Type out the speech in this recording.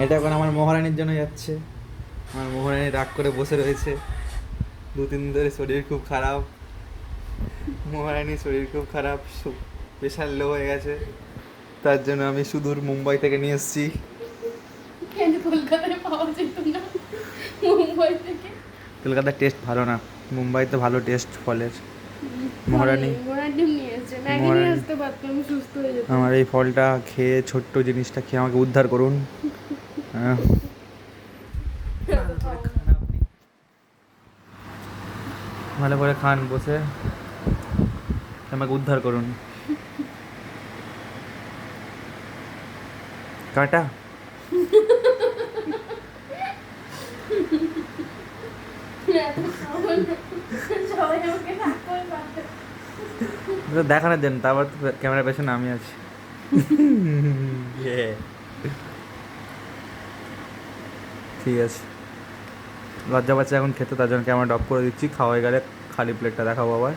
এটা এখন আমার মহারানীর জন্য যাচ্ছে। আমার মহারানী রাগ করে বসে রয়েছে, 2-3 দিন ধরে শরীর খুব খারাপ। মহারানীর শরীর খুব খারাপ, প্রেশার লো হয়ে গেছে, তার জন্য আমি সুদূর মুম্বাই থেকে নিয়ে এসেছি। কেন কলকাতায় পাওয়া যেত না মুম্বাই থেকে? কলকাতার টেস্ট ভালো না, মুম্বাইতে ভালো টেস্ট ফলের। মহারানী ডিম নিয়ে এসেছে, ম্যাগি নিয়ে আসতে পারতাম, সুস্থ হয়ে যেত। আমার এই ফলটা খেয়ে, ছোট্ট জিনিসটা খেয়ে আমাকে উদ্ধার করুন। ভালো করে খান বসে, আমাকে উদ্ধার করুন। কাটা সবাই আমাকে রাগ করে পারতো। দেখানোর জন্য, তারপর ক্যামেরার পেছনে আমি আছি। Yeah. ঠিক আছে, লজ্জা পাচ্ছে এখন খেতে, তার জন্য ক্যামেরা অফ করে দিচ্ছি। খাওয়া হয়ে গেলে খালি প্লেটটা দেখাবো আবার।